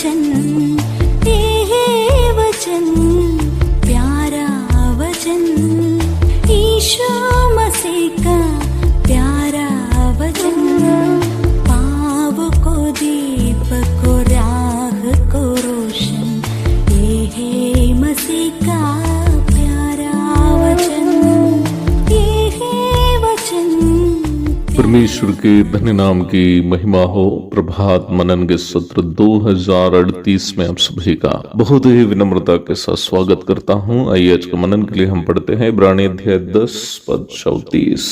वचन, ये वचन प्यारा वचन, ईशु मसीह का प्यारा वचन, पाव को दीप को राह को रोशन, ये है मसीह का प्यारा वचन, ये है वचन। परमेश्वर के धन्य नाम की महिमा हो। प्रभात मनन के सत्र 2038 में आप सभी का बहुत ही विनम्रता के साथ स्वागत करता हूं। आइए आज के मनन के लिए हम पढ़ते हैं इब्रानी अध्याय 10 पद 34।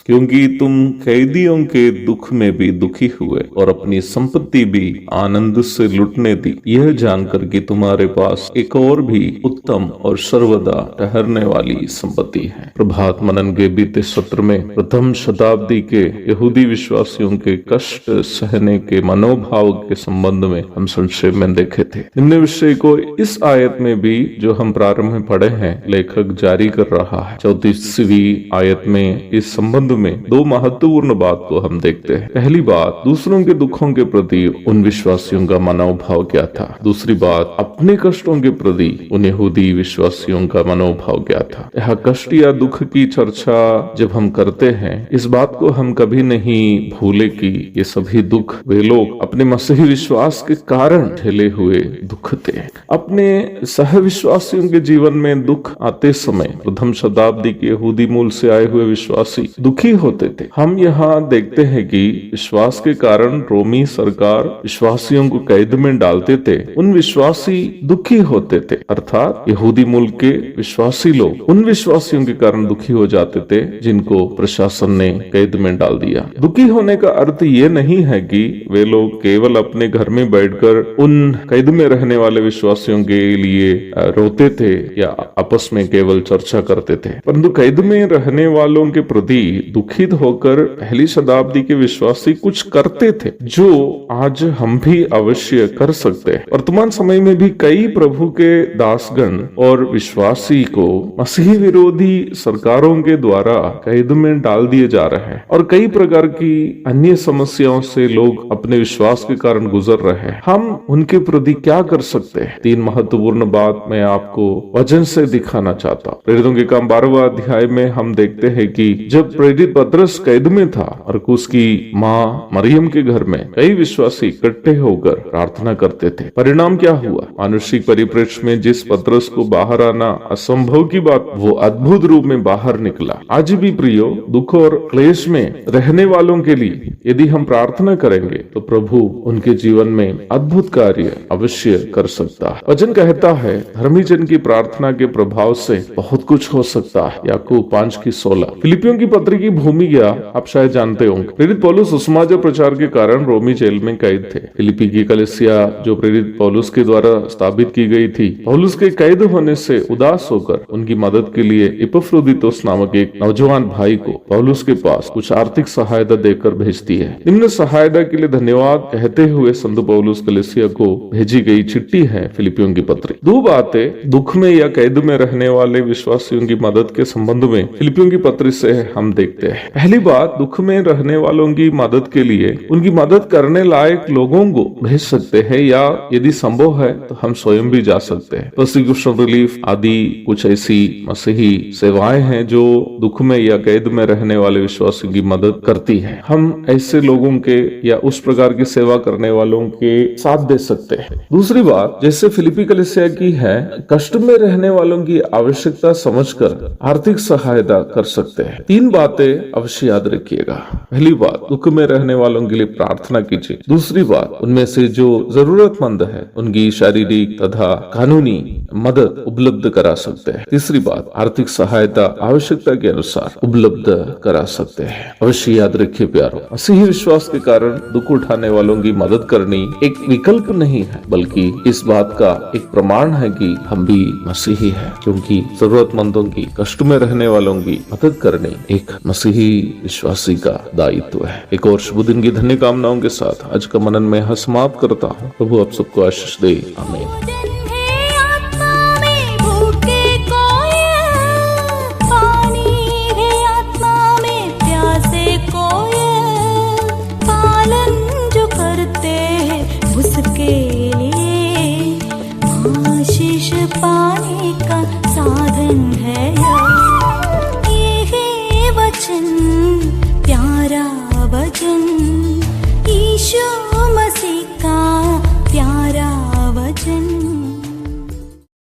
क्योंकि तुम कैदियों के दुख में भी दुखी हुए और अपनी संपत्ति भी आनंद से लुटने दी, यह जानकर कि तुम्हारे पास एक और भी उत्तम और सर्वदा ठहरने वाली संपत्ति है। प्रभात मनन के बीते सत्र में प्रथम शताब्दी के यहूदी विश्वासियों के कष्ट सहने के मनोभाव के संबंध में हम संक्षेप में देखे थे। निम्न विषय को इस आयत में भी जो हम प्रारंभ में पढ़े हैं लेखक जारी कर रहा है। 34वीं आयत में इस संबंध में दो महत्वपूर्ण बात को हम देखते हैं। पहली बात, दूसरों के दुखों के प्रति उन विश्वासियों का मनोभाव क्या था। दूसरी बात, अपने कष्टों के प्रति उन यहूदी विश्वासियों का मनोभाव क्या था। यह कष्ट या दुख की चर्चा जब हम करते हैं, इस बात को हम कभी नहीं भूले कि ये सभी दुख वे लोग अपने मसीही विश्वास के कारण झेले हुए दुख थे। अपने सहविश्वासियों के जीवन में दुख आते समय प्रथम शताब्दी के यहूदी मूल से आए हुए विश्वासी दुखी होते थे। हम यहाँ देखते हैं कि विश्वास के कारण रोमी सरकार विश्वासियों को कैद में डालते थे। उन विश्वासी दुखी होते थे, अर्थात यहूदी मूल के विश्वासी लोग उन विश्वासियों के कारण दुखी हो जाते थे जिनको प्रशासन ने कैद में डाल दिया। दुखी होने का अर्थ ये नहीं है कि वे लोग केवल अपने घर में बैठकर उन कैद में रहने वाले विश्वासियों के लिए रोते थे या आपस में केवल चर्चा करते थे, परंतु कैद में रहने वालों के प्रति दुखित होकर पहली शताब्दी के विश्वासी कुछ करते थे जो आज हम भी अवश्य कर सकते हैं। वर्तमान समय में भी कई प्रभु के दासगण और विश्वासी को मसीही विरोधी सरकारों के द्वारा कैद में डाल दिए जा रहे हैं और कई प्रकार की अन्य समस्याओं से लोग अपने विश्वास के कारण गुजर रहे हैं। हम उनके प्रति क्या कर सकते हैं? तीन महत्वपूर्ण बात मैं आपको वचन से दिखाना चाहता हूँ। प्रेरितों के काम 12वां अध्याय में हम देखते हैं कि जब प्रेरित पतरस कैद में था और उसकी माँ मरियम के घर में कई विश्वासी इकट्ठे होकर प्रार्थना करते थे। परिणाम क्या हुआ? मानुषिक परिप्रेक्ष्य में जिस पतरस को बाहर आना असंभव की बात, वो अद्भुत रूप में बाहर निकला। आज भी प्रियो, दुख और क्लेश में रहने वालों के लिए यदि हम प्रार्थना करेंगे तो प्रभु उनके जीवन में अद्भुत कार्य अवश्य कर सकता है। वचन कहता है धर्मी जन की प्रार्थना के प्रभाव से बहुत कुछ हो सकता है। याकूब 5:16। फिलिपियों की पत्री की भूमिका आप शायद जानते होंगे। प्रेरित पौलुस सुसमाचार प्रचार के कारण रोमी जेल में कैद थे। फिलिपी की कलीसिया जो प्रेरित पौलुस के द्वारा स्थापित की गई थी, पौलुस के कैद होने से उदास होकर उनकी मदद के लिए इपफ्रोदितुस नामक एक नौजवान भाई को पौलुस के पास कुछ आर्थिक सहायता देकर भेजती है। निम्न सहायता के लिए धन्यवाद कहते हुए संत पौलुस कलीसिया को भेजी गई चिट्ठी है फिलिपियों की पत्री। दो बातें दुख में या कैद में रहने वाले विश्वासियों की मदद के संबंध में फिलिपियों की पत्री से हम देखते हैं। पहली बात, दुख में रहने वालों की मदद के लिए उनकी मदद करने लायक लोगों को भेज सकते हैं या यदि संभव है तो हम स्वयं भी जा सकते हैं। परसिक्यूशन रिलीफ आदि कुछ ऐसी मसीही सेवाएं हैं जो दुख में या कैद में रहने वाले विश्वासियों की मदद करती है। हम ऐसे लोगों के या उस प्रकार की सेवा करने वालों के साथ दे सकते हैं। दूसरी बात, जैसे फिलिपी कलीसिया की है, कष्ट में रहने वालों की आवश्यकता समझकर आर्थिक सहायता कर सकते हैं। तीन बातें अवश्य याद रखिएगा। पहली बात, दुख में रहने वालों के लिए प्रार्थना कीजिए। दूसरी बात, उनमें से जो जरूरतमंद है उनकी शारीरिक तथा कानूनी मदद उपलब्ध करा सकते हैं। तीसरी बात, आर्थिक सहायता आवश्यकता के अनुसार उपलब्ध करा सकते हैं। अवश्य याद रखिए प्यारो, मसीही विश्वास के कारण दुख उठाने वालों की मदद करनी एक विकल्प नहीं है, बल्कि इस बात का एक प्रमाण है कि हम भी मसीही हैं, क्योंकि जरूरतमंदों की, कष्ट में रहने वालों की मदद करनी एक मसीही विश्वासी का दायित्व है। एक और शुभ दिन की धन्य कामनाओं के साथ आज का मनन में समाप्त करता हूँ। प्रभु आप सबको आशीष दे। आमीन। उसके लिए बख्शिश पाने का साधन है यह।